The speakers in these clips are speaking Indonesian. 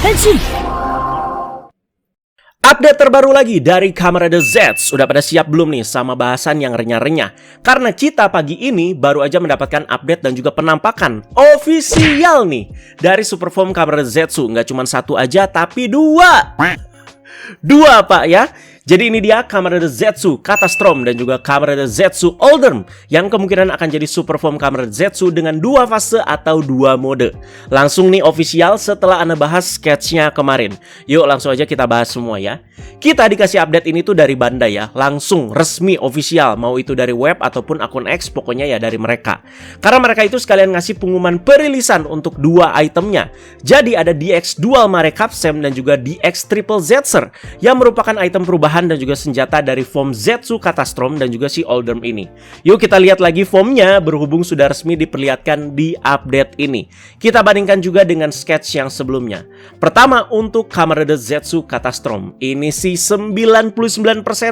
Henshin! Update terbaru lagi dari Kamen Rider Z. Udah pada siap belum nih sama bahasan yang renyah-renyah? Karena kita pagi ini baru aja mendapatkan update dan juga penampakan ofisial nih dari Superform Kamen Rider Zetsu. Nggak cuma satu aja tapi dua. Dua pak ya. Jadi ini dia Kamen Rider Zetsu Catastrom dan juga Kamen Rider Zetsu Oldern yang kemungkinan akan jadi Superform Kamen Rider Zetsu dengan dua fase atau dua mode. Langsung nih official setelah Anda bahas sketchnya kemarin. Yuk langsung aja kita bahas semua ya. Kita dikasih update ini tuh dari Bandai ya, langsung resmi official, mau itu dari web ataupun akun X, pokoknya ya dari mereka. Karena mereka itu sekalian ngasih pengumuman perilisan untuk dua itemnya. Jadi ada DX Dual Mare Capsem dan juga DX Triple Zetser yang merupakan item perubahan dan juga senjata dari form Zetsu Catastrom dan juga si Oldern ini. Yuk kita lihat lagi formnya berhubung sudah resmi diperlihatkan di update ini. Kita bandingkan juga dengan sketch yang sebelumnya. Pertama untuk Kamen Rider Zetsu Catastrom. Ini sih 99%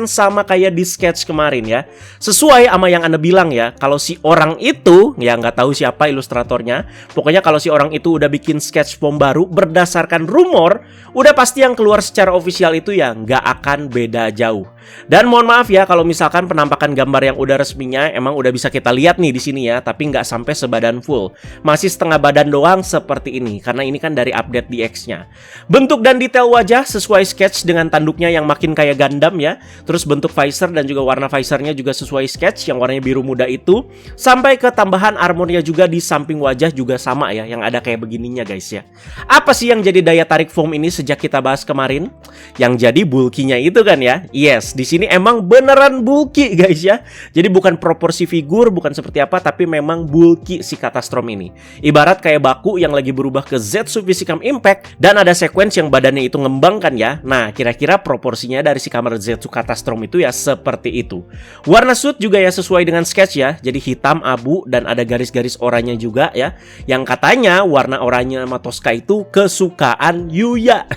sama kayak di sketch kemarin ya. Sesuai sama yang Anda bilang ya, kalau si orang itu, ya nggak tahu siapa ilustratornya, pokoknya kalau si orang itu udah bikin sketch form baru berdasarkan rumor, udah pasti yang keluar secara official itu ya nggak akan beda jauh. Dan mohon maaf ya kalau misalkan penampakan gambar yang udah resminya emang udah bisa kita lihat nih di sini ya, tapi nggak sampai sebadan full. Masih setengah badan doang seperti ini karena ini kan dari update DX-nya. Bentuk dan detail wajah sesuai sketch dengan tanduknya yang makin kayak Gundam ya. Terus bentuk visor dan juga warna visornya juga sesuai sketch yang warnanya biru muda itu. Sampai ke tambahan armornya juga di samping wajah juga sama ya, yang ada kayak begininya guys ya. Apa sih yang jadi daya tarik form ini sejak kita bahas kemarin? Yang jadi bulky-nya itu kan ya. Yes, di sini emang beneran bulky guys ya. Jadi bukan proporsi figur, bukan seperti apa, tapi memang bulky si Catastrom ini. Ibarat kayak Baku yang lagi berubah ke Zetsu Physicam Impact dan ada sequence yang badannya itu ngembang kan ya. Nah, kira-kira proporsinya dari si Kamen Rider Zetsu Catastrom itu ya seperti itu. Warna suit juga ya sesuai dengan sketch ya. Jadi hitam, abu, dan ada garis-garis oranye juga ya. Yang katanya warna oranye sama Tosca itu kesukaan Yuya.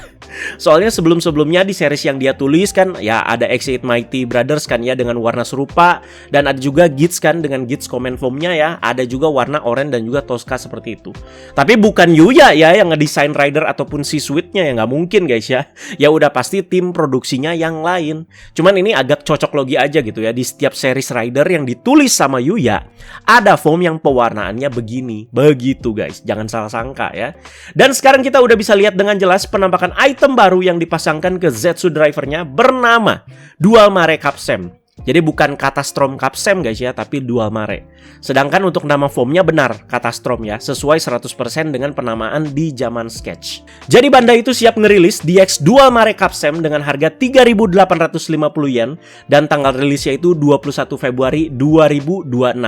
Soalnya sebelum-sebelumnya di series yang dia tulis kan ya ada X8 Mighty Brothers kan ya dengan warna serupa, dan ada juga Gits kan dengan Gits Command Foam-nya ya, ada juga warna oranye dan juga Tosca seperti itu. Tapi bukan Yuya ya yang ngedesain rider ataupun si suitnya ya, nggak mungkin guys ya. Ya udah pasti tim produksinya yang lain. Cuman ini agak cocok logi aja gitu ya, di setiap series rider yang ditulis sama Yuya ada foam yang pewarnaannya begini, begitu guys. Jangan salah sangka ya. Dan sekarang kita udah bisa lihat dengan jelas penampakan item baru yang dipasangkan ke Zetsu drivernya bernama Dual Mare Capsem. Jadi bukan Catastrom Capsem guys ya, tapi Dual Mare. Sedangkan untuk nama formnya benar Catastrom ya, sesuai 100% dengan penamaan di zaman sketch. Jadi Bandai itu siap ngerilis DX Dual Mare Capsem dengan harga 3.850 yen dan tanggal rilisnya itu 21 Februari 2026.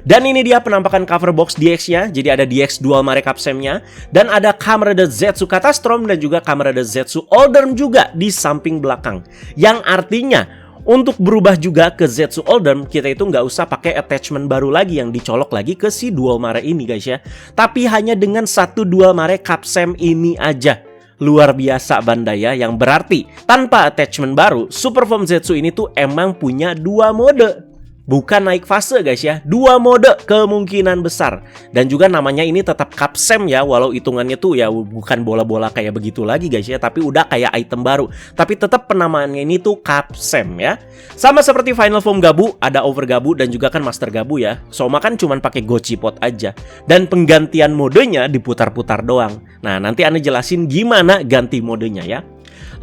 Dan ini dia penampakan cover box DX-nya. Jadi ada DX Dual Mare Capsem-nya dan ada Kamen Rider Zetsu Catastrom dan juga Kamen Rider Zetsu Oldern juga di samping belakang. Yang artinya untuk berubah juga ke Zetsu Oldern, kita itu nggak usah pakai attachment baru lagi yang dicolok lagi ke si Dual Mare ini guys ya. Tapi hanya dengan satu Dual Mare Capsem ini aja. Luar biasa Bandai ya, yang berarti tanpa attachment baru, Superform Zetsu ini tuh emang punya dua mode. Bukan naik fase guys ya, dua mode kemungkinan besar. Dan juga namanya ini tetap Capsem ya, walau hitungannya tuh ya bukan bola-bola kayak begitu lagi guys ya, tapi udah kayak item baru. Tapi tetap penamaannya ini tuh Capsem ya. Sama seperti Final Form Gabu, ada Over Gabu dan juga kan Master Gabu ya. Soma kan cuman pakai Gochi Pot aja. Dan penggantian modenya diputar-putar doang. Nah nanti Anda jelasin gimana ganti modenya ya.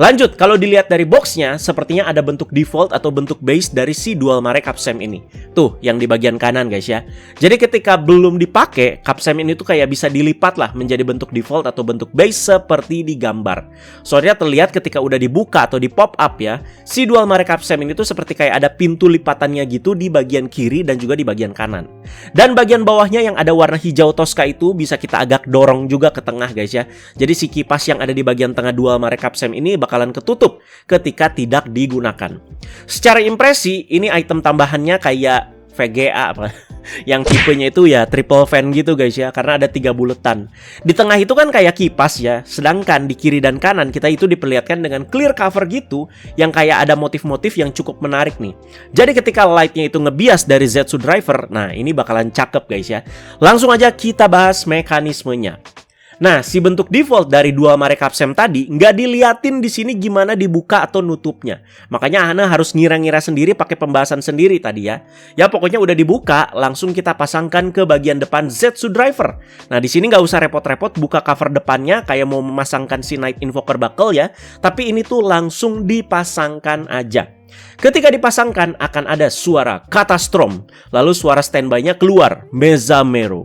Lanjut, kalau dilihat dari boxnya, sepertinya ada bentuk default atau bentuk base dari si Dual Mare Capsem ini. Tuh, yang di bagian kanan guys ya. Jadi ketika belum dipakai, Capsem ini tuh kayak bisa dilipat lah menjadi bentuk default atau bentuk base seperti di gambar. Soalnya terlihat ketika udah dibuka atau di pop up ya, si Dual Mare Capsem ini tuh seperti kayak ada pintu lipatannya gitu di bagian kiri dan juga di bagian kanan. Dan bagian bawahnya yang ada warna hijau Tosca itu bisa kita agak dorong juga ke tengah guys ya. Jadi si kipas yang ada di bagian tengah Dual Mare Capsem ini bakalan ketutup ketika tidak digunakan. Secara impresi, ini item tambahannya kayak VGA apa yang tipenya itu ya triple fan gitu guys ya, karena ada 3 buletan. Di tengah itu kan kayak kipas ya, sedangkan di kiri dan kanan kita itu diperlihatkan dengan clear cover gitu yang kayak ada motif-motif yang cukup menarik nih. Jadi ketika lightnya itu ngebias dari Zetsu driver, nah ini bakalan cakep guys ya. Langsung aja kita bahas mekanismenya. Nah, si bentuk default dari dual mare capsem tadi nggak diliatin di sini gimana dibuka atau nutupnya. Makanya Ana harus ngira-ngira sendiri pakai pembahasan sendiri tadi ya. Ya pokoknya udah dibuka, langsung kita pasangkan ke bagian depan Zetsu driver. Nah, di sini nggak usah repot-repot buka cover depannya kayak mau memasangkan si Night Invoker buckle ya. Tapi ini tuh langsung dipasangkan aja. Ketika dipasangkan akan ada suara Catastrom, lalu suara standby-nya keluar Mezamero.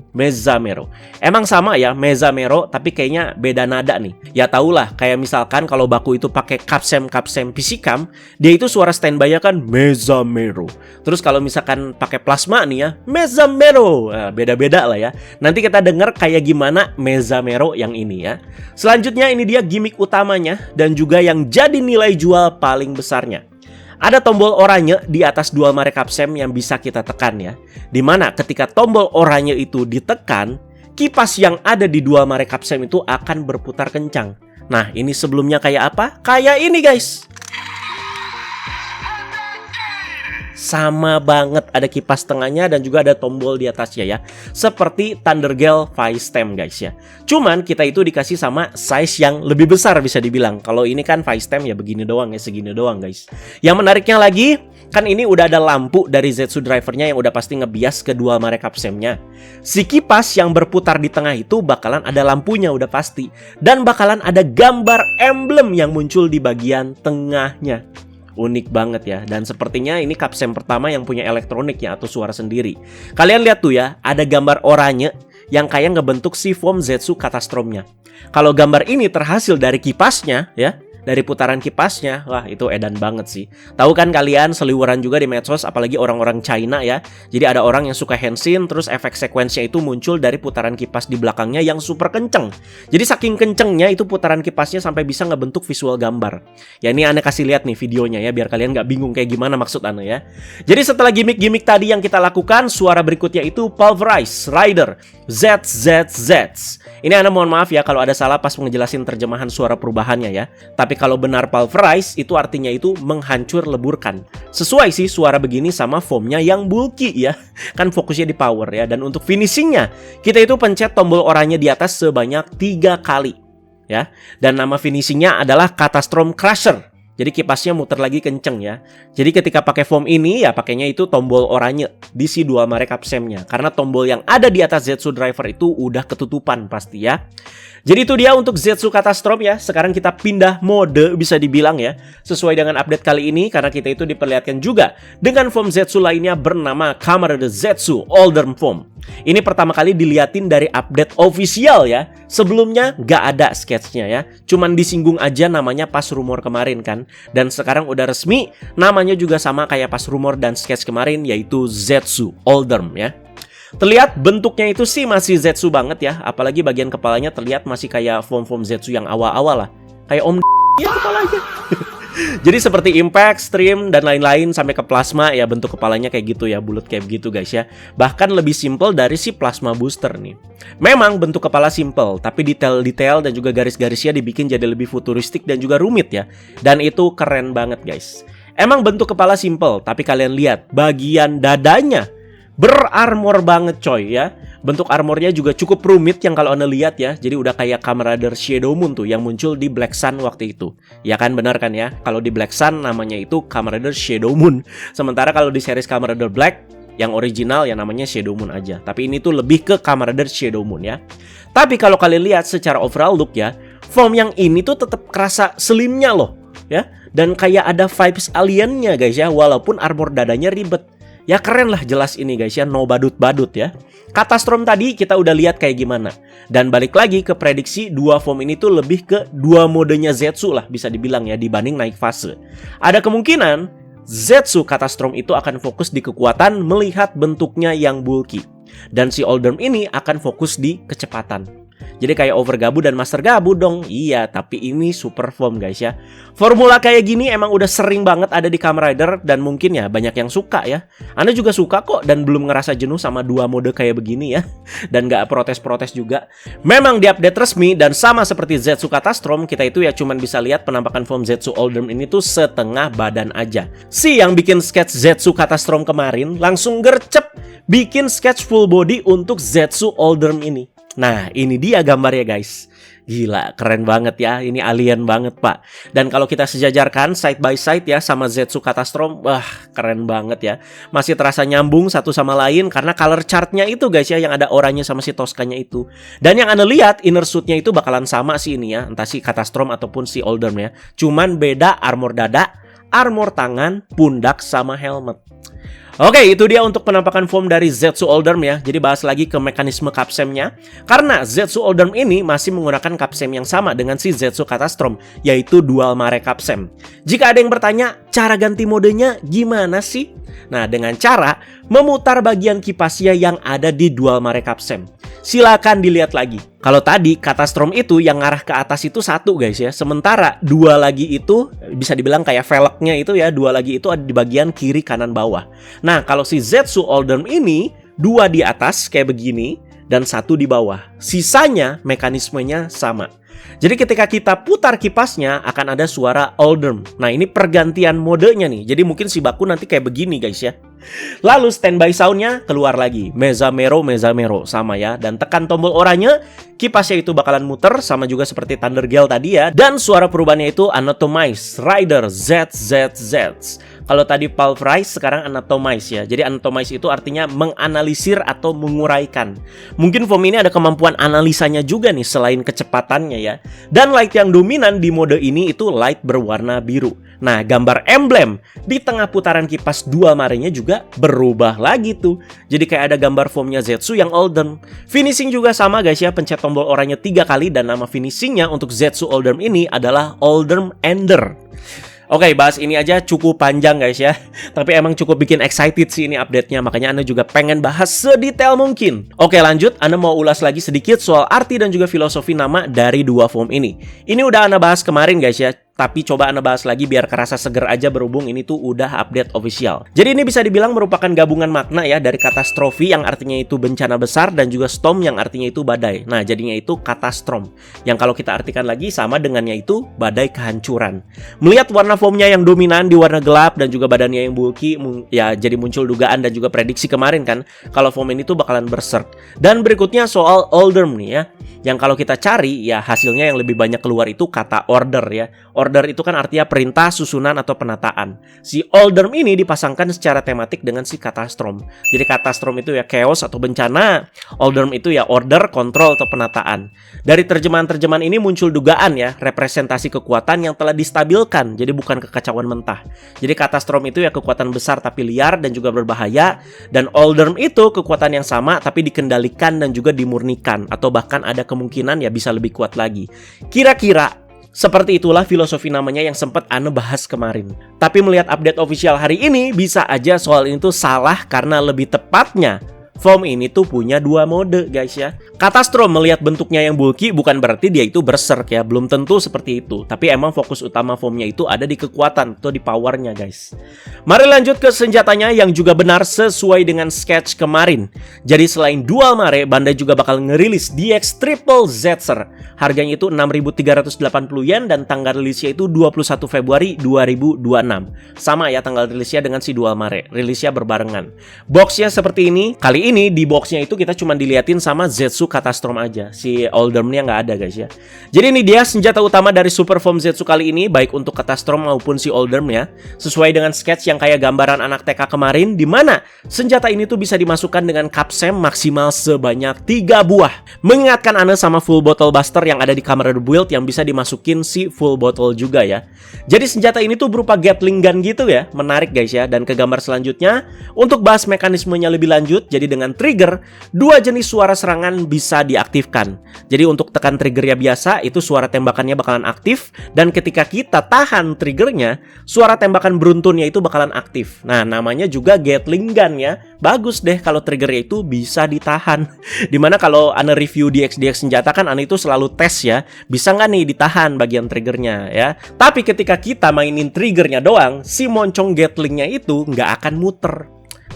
Emang sama ya Mezamero, tapi kayaknya beda nada nih. Ya tahulah, kayak misalkan kalau Baku itu pakai Capsem Psychicam, dia itu suara standby-nya kan Mezamero. Terus kalau misalkan pakai Plasma nih ya Mezamero. Nah, beda-beda lah ya. Nanti kita dengar kayak gimana Mezamero yang ini ya. Selanjutnya ini dia gimmick utamanya dan juga yang jadi nilai jual paling besarnya. Ada tombol oranye di atas dual mare capsem yang bisa kita tekan ya. Dimana ketika tombol oranye itu ditekan, kipas yang ada di dual mare capsem itu akan berputar kencang. Nah, ini sebelumnya kayak apa? Kayak ini guys. Sama banget, ada kipas tengahnya dan juga ada tombol di atasnya ya. Seperti Thunder Gale Vice Stem guys ya. Cuman kita itu dikasih sama size yang lebih besar bisa dibilang. Kalau ini kan Vice Stem ya begini doang ya, segini doang guys. Yang menariknya lagi, kan ini udah ada lampu dari Zetsu drivernya yang udah pasti ngebias ke dual mare capsemnya. Si kipas yang berputar di tengah itu bakalan ada lampunya udah pasti. Dan bakalan ada gambar emblem yang muncul di bagian tengahnya. Unik banget ya, dan sepertinya ini capsem pertama yang punya elektronik ya atau suara sendiri. Kalian lihat tuh ya, ada gambar oranye yang kayak ngebentuk si foam Zetsu Catastromnya. Kalau gambar ini terhasil dari kipasnya ya, dari putaran kipasnya, wah itu edan banget sih. Tahu kan kalian seliweran juga di medsos, apalagi orang-orang China ya. Jadi ada orang yang suka henshin, terus efek sekuensnya itu muncul dari putaran kipas di belakangnya yang super kenceng. Jadi saking kencengnya itu putaran kipasnya sampai bisa ngebentuk visual gambar. Ya ini Ana kasih lihat nih videonya ya, biar kalian nggak bingung kayak gimana maksud Ana ya. Jadi setelah gimmick-gimmick tadi yang kita lakukan, suara berikutnya itu Pulverize Rider ZZZ. Ini Ana mohon maaf ya kalau ada salah pas ngejelasin terjemahan suara perubahannya ya. Tapi kalau benar Pulverize itu artinya itu menghancur leburkan. Sesuai sih suara begini sama foamnya yang bulky ya. Kan fokusnya di power ya. Dan untuk finishingnya kita itu pencet tombol oranye di atas sebanyak 3 kali ya. Dan nama finishingnya adalah Catastrom Crusher. Jadi kipasnya muter lagi kenceng ya. Jadi ketika pakai foam ini ya pakainya itu tombol oranye di si dual mare capsemnya. Karena tombol yang ada di atas Zetsu driver itu udah ketutupan pasti ya. Jadi itu dia untuk Zetsu Catastrom ya. Sekarang kita pindah mode bisa dibilang ya. Sesuai dengan update kali ini karena kita itu diperlihatkan juga dengan foam Zetsu lainnya bernama Kamarade Zetsu Oldern Foam. Ini pertama kali diliatin dari update official ya. Sebelumnya nggak ada sketchnya ya. Cuman disinggung aja namanya pas rumor kemarin kan. Dan sekarang udah resmi namanya juga sama kayak pas rumor dan sketch kemarin yaitu Zetsu Oldern ya. Terlihat bentuknya itu sih masih Zetsu banget ya. Apalagi bagian kepalanya terlihat masih kayak foam-foam Zetsu yang awal-awal lah. Kayak om ya kepalanya. Jadi seperti Impact, Stream, dan lain-lain sampai ke Plasma ya bentuk kepalanya kayak gitu ya, bulat kayak gitu guys ya. Bahkan lebih simple dari si Plasma Booster nih. Memang bentuk kepala simple, tapi detail-detail dan juga garis-garisnya dibikin jadi lebih futuristik dan juga rumit ya. Dan itu keren banget guys. Emang bentuk kepala simple, tapi kalian lihat bagian dadanya berarmor banget coy ya. Bentuk armornya juga cukup rumit yang kalau Anda lihat ya. Jadi udah kayak Kamen Rider Shadow Moon tuh yang muncul di Black Sun waktu itu. Ya kan benar kan ya. Kalau di Black Sun namanya itu Kamen Rider Shadow Moon. Sementara kalau di series Kamen Rider Black yang original ya namanya Shadow Moon aja. Tapi ini tuh lebih ke Kamen Rider Shadow Moon ya. Tapi kalau kalian lihat secara overall look ya, form yang ini tuh tetap kerasa slimnya loh ya. Dan kayak ada vibes aliennya guys ya. Walaupun armor dadanya ribet. Ya keren lah jelas ini guys ya, no badut-badut ya. Catastrom tadi kita udah lihat kayak gimana. Dan balik lagi ke prediksi dua form ini tuh lebih ke dua modenya Zetsu lah bisa dibilang ya dibanding naik fase. Ada kemungkinan Zetsu Catastrom itu akan fokus di kekuatan melihat bentuknya yang bulky. Dan si Oldern ini akan fokus di kecepatan. Jadi kayak Overgabu dan Master Gabu dong. Iya, tapi ini super form guys ya. Formula kayak gini emang udah sering banget ada di Kamen Rider. Dan mungkin ya banyak yang suka ya. Anda juga suka kok dan belum ngerasa jenuh sama dua mode kayak begini ya. Dan gak protes-protes juga. Memang di update resmi dan sama seperti Zetsu Catastrom, kita itu ya cuman bisa lihat penampakan form Zetsu Oldern ini tuh setengah badan aja. Si yang bikin sketch Zetsu Catastrom kemarin langsung gercep bikin sketch full body untuk Zetsu Oldern ini. Nah, ini dia gambarnya guys. Gila, keren banget ya. Ini alien banget, Pak. Dan kalau kita sejajarkan side by side ya sama Zetsu Catastrom, wah, keren banget ya. Masih terasa nyambung satu sama lain karena color chartnya itu guys ya, yang ada oranye sama si Toskanya itu. Dan yang Anda lihat, inner suitnya itu bakalan sama sih ini ya, entah si Catastrom ataupun si Oldham ya. Cuman beda armor dada, armor tangan, pundak, sama helmet. Oke, itu dia untuk penampakan foam dari Zetsu Oldham ya. Jadi bahas lagi ke mekanisme Capsem-nya. Karena Zetsu Oldham ini masih menggunakan Capsem yang sama dengan si Zetsu Catastrom, yaitu Dual Mare Capsem. Jika ada yang bertanya, cara ganti modenya gimana sih? Nah, dengan cara memutar bagian kipasnya yang ada di Dual Mare Capsem. Silakan dilihat lagi. Kalau tadi Catastrom itu yang ngarah ke atas itu satu guys ya. Sementara dua lagi itu bisa dibilang kayak velgnya itu ya. Dua lagi itu ada di bagian kiri kanan bawah. Nah kalau si Zetsu Oldham ini dua di atas kayak begini dan satu di bawah. Sisanya mekanismenya sama. Jadi ketika kita putar kipasnya akan ada suara Oldham. Nah ini pergantian modenya nih. Jadi mungkin si Baku nanti kayak begini guys ya. Lalu standby soundnya keluar lagi, Mezamero sama ya. Dan tekan tombol oranye, kipasnya itu bakalan muter sama juga seperti Thunder Gale tadi ya. Dan suara perubahannya itu Anatomize, Rider, ZZZ. Kalau tadi Pulverize, sekarang Anatomize ya. Jadi Anatomize itu artinya menganalisir atau menguraikan. Mungkin foam ini ada kemampuan analisanya juga nih selain kecepatannya ya. Dan light yang dominan di mode ini itu light berwarna biru. Nah, gambar emblem di tengah putaran kipas Dual Mare-nya juga berubah lagi tuh. Jadi kayak ada gambar foamnya Zetsu yang Oldham. Finishing juga sama guys ya, pencet tombol oranye 3 kali dan nama finishingnya untuk Zetsu Oldham ini adalah Oldham Ender. Oke, bahas ini aja cukup panjang guys ya. Tapi emang cukup bikin excited sih ini update-nya. Makanya Anda juga pengen bahas sedetail mungkin. Oke lanjut, Anda mau ulas lagi sedikit soal arti dan juga filosofi nama dari dua foam ini. Ini udah Anda bahas kemarin guys ya. Tapi coba Anda bahas lagi biar kerasa seger aja berhubung ini tuh udah update official. Jadi ini bisa dibilang merupakan gabungan makna ya dari katastrofi yang artinya itu bencana besar dan juga storm yang artinya itu badai. Nah jadinya itu katastrom. Yang kalau kita artikan lagi sama dengannya itu badai kehancuran. Melihat warna foamnya yang dominan di warna gelap dan juga badannya yang bulky, ya jadi muncul dugaan dan juga prediksi kemarin kan kalau foam ini tuh bakalan berserk. Dan berikutnya soal Oldham nih ya. Yang kalau kita cari ya hasilnya yang lebih banyak keluar itu kata order ya. Order itu kan artinya perintah, susunan, atau penataan. Si Oldham ini dipasangkan secara tematik dengan si Catastrom. Jadi Catastrom itu ya chaos atau bencana. Oldham itu ya order, kontrol, atau penataan. Dari terjemahan-terjemahan ini muncul dugaan ya, representasi kekuatan yang telah distabilkan. Jadi bukan kekacauan mentah. Jadi Catastrom itu ya kekuatan besar tapi liar dan juga berbahaya. Dan Oldham itu kekuatan yang sama tapi dikendalikan dan juga dimurnikan. Atau bahkan ada kemungkinan ya bisa lebih kuat lagi. Kira-kira seperti itulah filosofi namanya yang sempat Anda bahas kemarin. Tapi melihat update official hari ini, bisa aja soal ini tuh salah karena lebih tepatnya foam ini tuh punya dua mode guys ya. Catastrom melihat bentuknya yang bulky bukan berarti dia itu berserk ya. Belum tentu seperti itu. Tapi emang fokus utama foamnya itu ada di kekuatan atau di powernya guys. Mari lanjut ke senjatanya yang juga benar sesuai dengan sketch kemarin. Jadi selain Dual Mare, Bandai juga bakal ngerilis DX Triple Zetser. Harganya itu 6.380 yen dan tanggal rilisnya itu 21 Februari 2026. Sama ya tanggal rilisnya dengan si Dual Mare. Rilisnya berbarengan. Boxnya seperti ini. Kali ini di boxnya itu kita cuma diliatin sama Zetsu Catastrom aja. Si Oldham-nya nggak ada guys ya. Jadi ini dia senjata utama dari Super Foam Zetsu kali ini, baik untuk Catastrom maupun si Oldham ya. Sesuai dengan sketch yang kayak gambaran anak TK kemarin, di mana senjata ini tuh bisa dimasukkan dengan Capsem maksimal sebanyak 3 buah. Mengingatkan Anda sama full bottle buster yang ada di Kamen Build yang bisa dimasukin si full bottle juga ya. Jadi senjata ini tuh berupa Gatling gun gitu ya. Menarik guys ya. Dan ke gambar selanjutnya, untuk bahas mekanismenya lebih lanjut, jadi dengan trigger, dua jenis suara serangan bisa diaktifkan. Jadi untuk tekan triggernya biasa, itu suara tembakannya bakalan aktif. Dan ketika kita tahan triggernya, suara tembakan beruntunnya itu bakalan aktif. Nah, namanya juga Gatling gun ya. Bagus deh kalau triggernya itu bisa ditahan. Dimana kalau Anda review DX senjata kan Anda itu selalu tes ya. Bisa nggak nih ditahan bagian triggernya ya. Tapi ketika kita mainin triggernya doang, si moncong Gatlingnya itu nggak akan muter.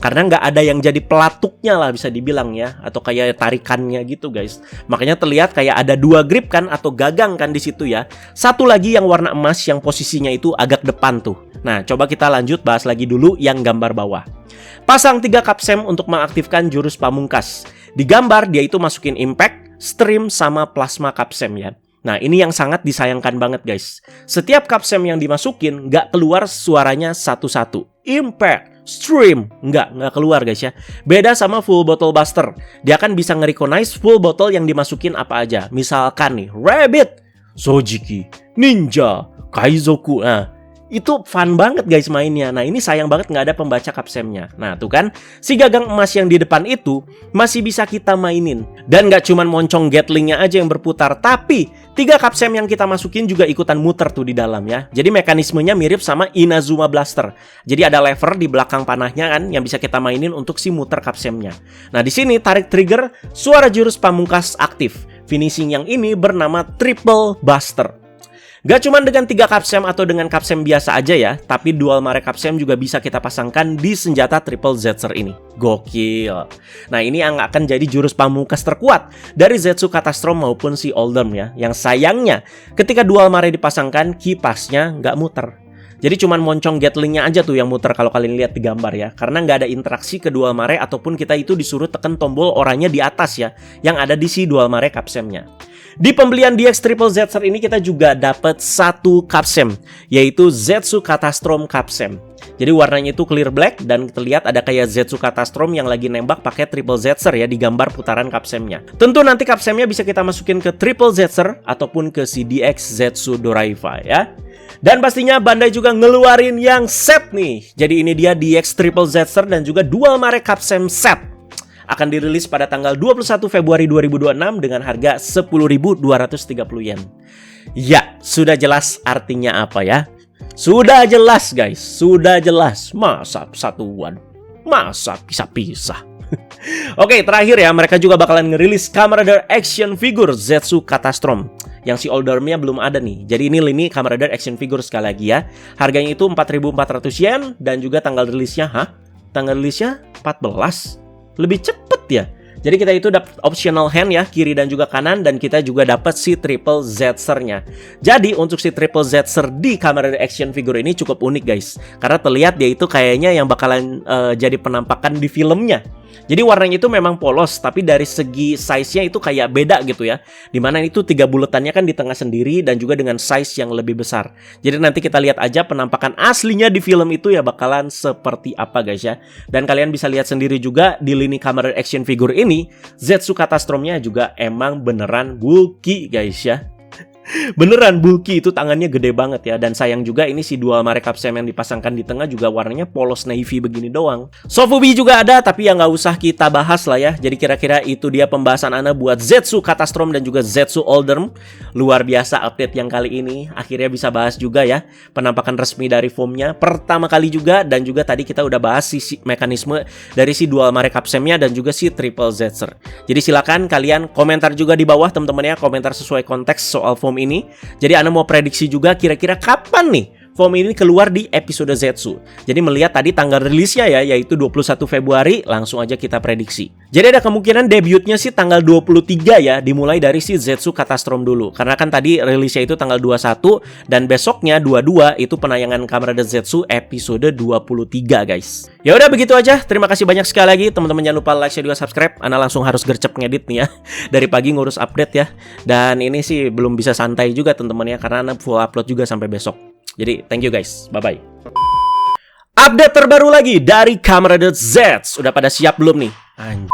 Karena nggak ada yang jadi pelatuknya lah bisa dibilang ya. Atau kayak tarikannya gitu guys. Makanya terlihat kayak ada dua grip kan atau gagang kan di situ ya. Satu lagi yang warna emas yang posisinya itu agak depan tuh. Nah coba kita lanjut bahas lagi dulu yang gambar bawah. Pasang 3 Capsem untuk mengaktifkan jurus pamungkas. Di gambar dia itu masukin impact, stream sama plasma capsem ya. Nah, ini yang sangat disayangkan banget guys. Setiap capsem yang dimasukin nggak keluar suaranya satu-satu. Impact, stream, nggak keluar guys ya. Beda sama full bottle buster. Dia akan bisa nge-recognize full bottle yang dimasukin apa aja. Misalkan nih, Rabbit, Sojiki, Ninja, Kaizoku. Nah, itu fun banget guys mainnya. Nah, ini sayang banget nggak ada pembaca kapsemnya. Nah, tuh kan, si gagang emas yang di depan itu masih bisa kita mainin. Dan nggak cuman moncong Gatlingnya aja yang berputar, tapi 3 kapsem yang kita masukin juga ikutan muter tuh di dalam ya. Jadi mekanismenya mirip sama Inazuma Blaster. Jadi ada lever di belakang panahnya kan yang bisa kita mainin untuk si muter kapsemnya. Nah, di sini tarik trigger, suara jurus pamungkas aktif. Finishing yang ini bernama Triple Buster. Gak cuma dengan 3 kapsem atau dengan kapsem biasa aja ya, tapi dual mare kapsem juga bisa kita pasangkan di senjata Triple Zetsu ini. Gokil. Nah, ini yang akan jadi jurus pamungkas terkuat dari Zetsu Catastrom maupun si Oldham ya. Yang sayangnya, ketika dual mare dipasangkan, kipasnya nggak muter. Jadi cuman moncong Gatlingnya aja tuh yang muter kalau kalian lihat di gambar ya. Karena nggak ada interaksi ke dual mare ataupun kita itu disuruh tekan tombol oranye di atas ya, yang ada di si dual mare kapsemnya. Di pembelian DX Triple Zetsu ini kita juga dapat 1 kapsem, yaitu Zetsu Catastrom Kapsem. Jadi warnanya itu clear black dan terlihat ada kayak Zetsu Catastrom yang lagi nembak pakai Triple Zetsu ya di gambar putaran kapsemnya. Tentu nanti kapsemnya bisa kita masukin ke Triple Zetsu ataupun ke si DX Zetsu Doraiva ya. Dan pastinya Bandai juga ngeluarin yang set nih. Jadi ini dia DX Triple Zetsu dan juga Dual Mare Kapsem set. Akan dirilis pada tanggal 21 Februari 2026 dengan harga 10.230 yen. Ya, sudah jelas artinya apa ya? Sudah jelas guys, sudah jelas. Masa satuan? Masa pisah-pisah? Oke, terakhir ya, mereka juga bakalan ngerilis Kamen Rider action figure Zetsu Catastrom. Yang si Oldham-nya belum ada nih. Jadi ini lini Kamen Rider action figure sekali lagi ya. Harganya itu 4.400 yen dan juga tanggal rilisnya, tanggal rilisnya 14. Lebih cepet ya. Jadi kita itu dapat optional hand ya, kiri dan juga kanan, dan kita juga dapat si Triple Zetsu-nya. Jadi untuk si Triple Zetsu di Kamen Rider action figure ini cukup unik guys. Karena terlihat dia itu kayaknya yang bakalan jadi penampakan di filmnya. Jadi warnanya itu memang polos, tapi dari segi size-nya itu kayak beda gitu ya. Dimana itu 3 buletannya kan di tengah sendiri dan juga dengan size yang lebih besar. Jadi nanti kita lihat aja penampakan aslinya di film itu ya bakalan seperti apa guys ya. Dan kalian bisa lihat sendiri juga di lini Kamen Rider action figure ini, Zetsu Catastrom-nya juga emang beneran bulky guys ya. Beneran bulky, itu tangannya gede banget ya. Dan sayang juga ini si dual mare kapsem yang dipasangkan di tengah juga warnanya polos navy begini doang. Sofubi juga ada, tapi ya nggak usah kita bahas lah ya. Jadi kira-kira itu dia pembahasan Ana buat Zetsu Catastrom dan juga Zetsu Oldham. Luar biasa update yang kali ini. Akhirnya bisa bahas juga ya penampakan resmi dari foamnya pertama kali juga. Dan juga tadi kita udah bahas si mekanisme dari si dual mare kapsemnya dan juga si Triple Zetsu. Jadi silakan kalian komentar juga di bawah teman-teman ya, komentar sesuai konteks soal foam ini. Jadi Anda mau prediksi juga kira-kira kapan nih foam ini keluar di episode Zetsu. Jadi melihat tadi tanggal rilisnya ya, yaitu 21 Februari, langsung aja kita prediksi. Jadi ada kemungkinan debutnya sih tanggal 23 ya, dimulai dari si Zetsu Catastrom dulu. Karena kan tadi rilisnya itu tanggal 21 dan besoknya 22 itu penayangan Kamen Rider Zetsu episode 23 guys. Ya udah begitu aja. Terima kasih banyak sekali lagi teman-teman, jangan lupa like, share juga subscribe. Ana langsung harus gercep ngedit nih ya. Dari pagi ngurus update ya. Dan ini sih belum bisa santai juga teman-teman ya, karena Ana full upload juga sampai besok. Jadi thank you guys, bye-bye. Update terbaru lagi dari Kamen Rider Z. Udah pada siap belum nih? Anjir.